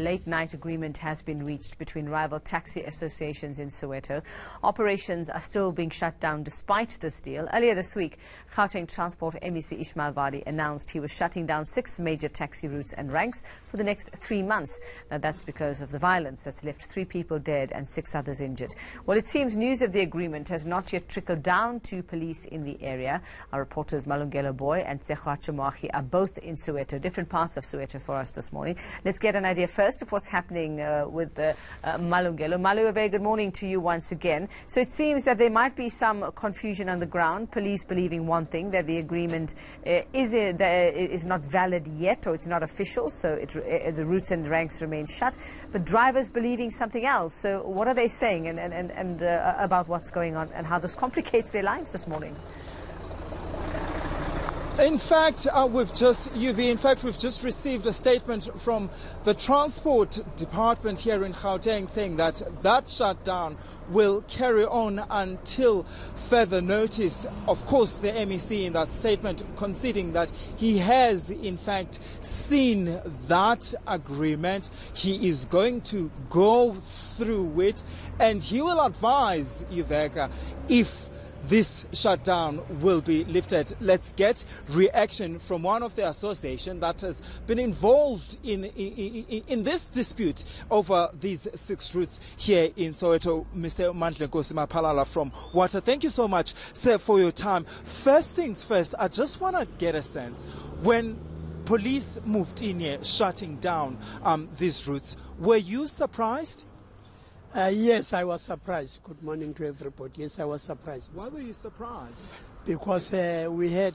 late-night agreement has been reached between rival taxi associations in Soweto. Operations are still being shut down despite this deal. Earlier this week, Gauteng Transport MEC Ismail Vadi announced he was shutting down 6 major taxi routes and ranks for the next 3 months. Now, that's because of the violence that's left 3 people dead and 6 others injured. Well, it seems news of the agreement has not yet trickled down to police in the area. Our reporters Malungelo, Booi and Tshegohaco Moagi are both in Soweto, different parts of Soweto for us this morning. Let's get an idea first of what's happening with Malungelo. Malu, a very good morning to you once again. So it seems that there might be some confusion on the ground, police believing one thing, that the agreement is not valid yet, or it's not official, so the routes and ranks remain shut, but drivers believing something else. So what are they saying and about what's going on and how this complicates their lives this morning? In fact, we've just received a statement from the Transport Department here in Gauteng saying that shutdown will carry on until further notice. Of course, the MEC in that statement conceding that he has in fact seen that agreement. He is going to go through it and he will advise Iveka if this shutdown will be lifted. Let's get reaction from one of the association that has been involved in this dispute over these 6 routes here in Soweto. Mr. Malungelo from Water. Thank you so much, sir, for your time. First things first, I just want to get a sense, when police moved in here shutting down these routes, were you surprised? Yes, I was surprised. Good morning to everybody. Yes, I was surprised. Why were you surprised? Because we had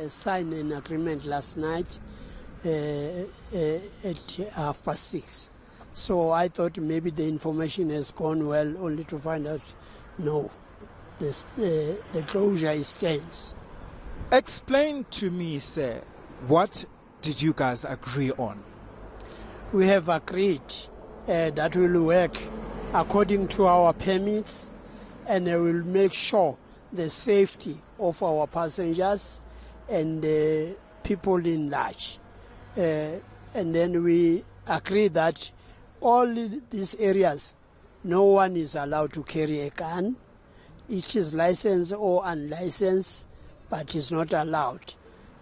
signed an agreement last night at 6:30. So I thought maybe the information has gone well, only to find out, no, the closure is tense. Explain to me, sir, what did you guys agree on? We have agreed that will work according to our permits, and will make sure the safety of our passengers and the people in large. And then we agree that all these areas, no one is allowed to carry a gun. It is licensed or unlicensed, but it's not allowed.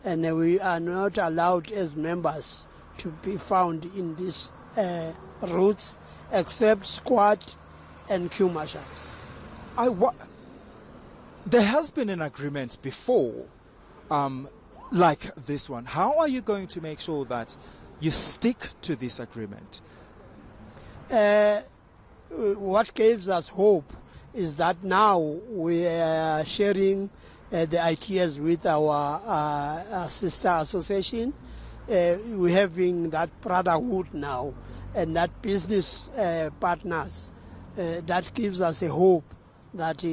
And we are not allowed as members to be found in these routes, except squad and queue marshals. There has been an agreement before, like this one. How are you going to make sure that you stick to this agreement? What gives us hope is that now we are sharing the ideas with our sister association. We're having that brotherhood now, and that business partners, that gives us a hope that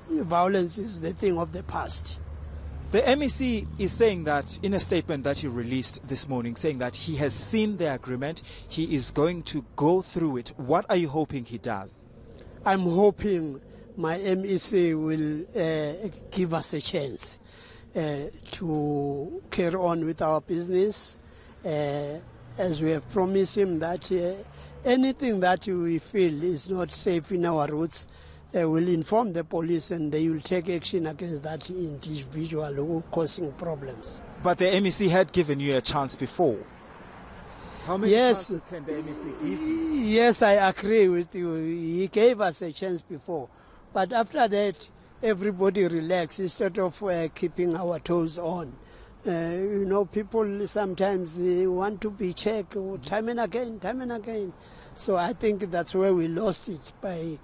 violence is the thing of the past. The MEC is saying that in a statement that he released this morning, saying that he has seen the agreement, he is going to go through it. What are you hoping he does? I'm hoping my MEC will give us a chance to carry on with our business, as we have promised him that anything that we feel is not safe in our routes, will inform the police and they will take action against that individual who causing problems. But the MEC had given you a chance before. How many chances can the MEC give you? Yes, I agree with you. He gave us a chance before. But after that, everybody relaxed instead of keeping our toes on. People sometimes they want to be checked time and again. So I think that's where we lost it, by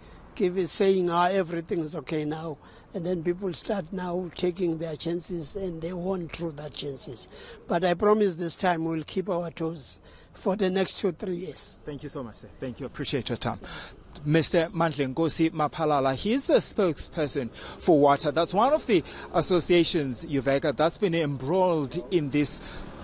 saying everything is okay now. And then people start now taking their chances and they won't through that chances. But I promise this time we'll keep our toes for the next 2-3 years. Thank you so much, sir. Thank you. Appreciate your time. Mr. Malungelo, he is the spokesperson for Water. That's one of the associations, Iveka, that's been embroiled in this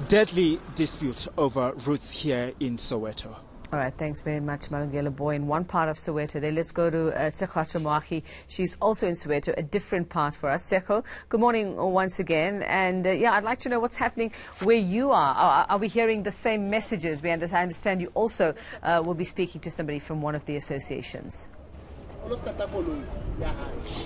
deadly dispute over routes here in Soweto. All right, thanks very much, Malungelo Booi. In one part of Soweto there, let's go to Tshegohaco Moagi. She's also in Soweto, a different part for us. Tshegohaco, good morning once again. And yeah, I'd like to know what's happening where you are. Are we hearing the same messages? I understand you also will be speaking to somebody from one of the associations.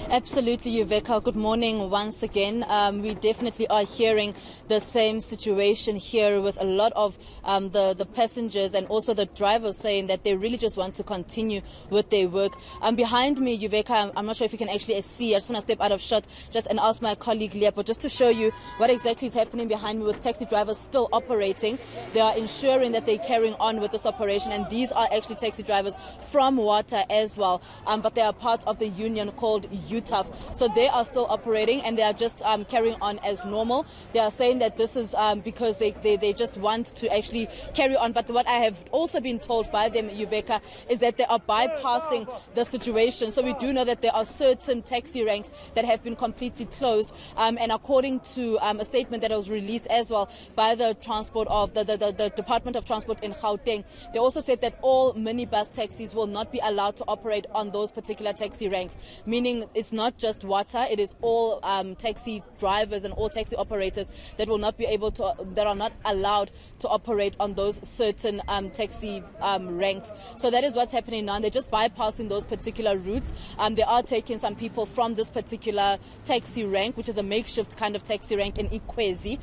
Absolutely, Yuveka. Good morning once again. We definitely are hearing the same situation here with a lot of the passengers and also the drivers saying that they really just want to continue with their work. Behind me, Yuveka, I'm not sure if you can actually see. I just want to step out of shot and ask my colleague Leopo just to show you what exactly is happening behind me with taxi drivers still operating. They are ensuring that they're carrying on with this operation, and these are actually taxi drivers from Wata as well. But they are part of the union called UTAF. So they are still operating and they are just carrying on as normal. They are saying that this is because they just want to actually carry on. But what I have also been told by them, Yuveka, is that they are bypassing the situation. So we do know that there are certain taxi ranks that have been completely closed. And according to a statement that was released as well by the transport of the Department of Transport in Gauteng, they also said that all minibus taxis will not be allowed to operate on those particular taxi ranks, meaning it's not just Wata, it is all taxi drivers and all taxi operators that will not be able to, that are not allowed to operate on those certain taxi ranks. So that is what's happening now. They're just bypassing those particular routes. They are taking some people from this particular taxi rank, which is a makeshift kind of taxi rank in Ikwezi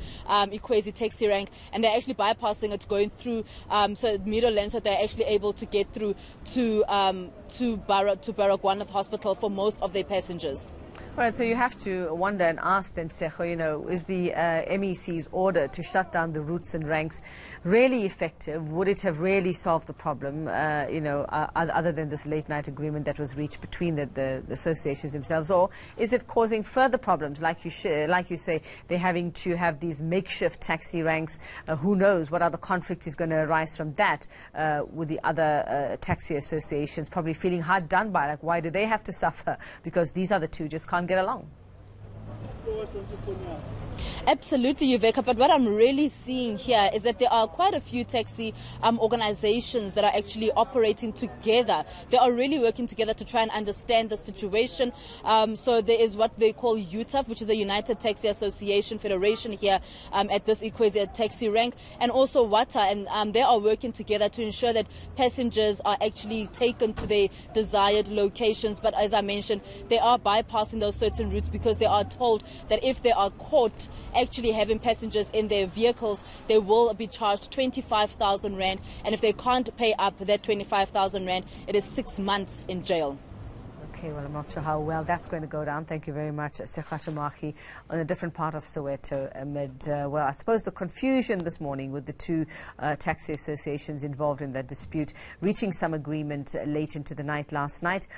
taxi rank, and they're actually bypassing it, going through so Middleland, so they're actually able to get through to Baragwanath Hospital for most of their passengers. Right, so you have to wonder and ask then, Tshegohaco, is the MEC's order to shut down the routes and ranks really effective? Would it have really solved the problem, other than this late night agreement that was reached between the associations themselves? Or is it causing further problems? Like you say, they're having to have these makeshift taxi ranks. Who knows what other conflict is going to arise from that with the other taxi associations probably feeling hard done by. Like, why do they have to suffer? Because these other two just can't get along. Absolutely, Yuveka, but what I'm really seeing here is that there are quite a few taxi organizations that are actually operating together. They are really working together to try and understand the situation. So there is what they call UTAF, which is the United Taxi Association Federation here at this Ikwezi taxi rank, and also Wata, and they are working together to ensure that passengers are actually taken to their desired locations. But as I mentioned, they are bypassing those certain routes because they are told that if they are caught actually having passengers in their vehicles, they will be charged 25,000 rand, and if they can't pay up that 25,000 rand, it is 6 months in jail. Okay, well, I'm not sure how well that's going to go down. Thank you very much, Tshegohaco Moagi, on a different part of Soweto amid, well, I suppose the confusion this morning with the two taxi associations involved in that dispute, reaching some agreement late into the night last night.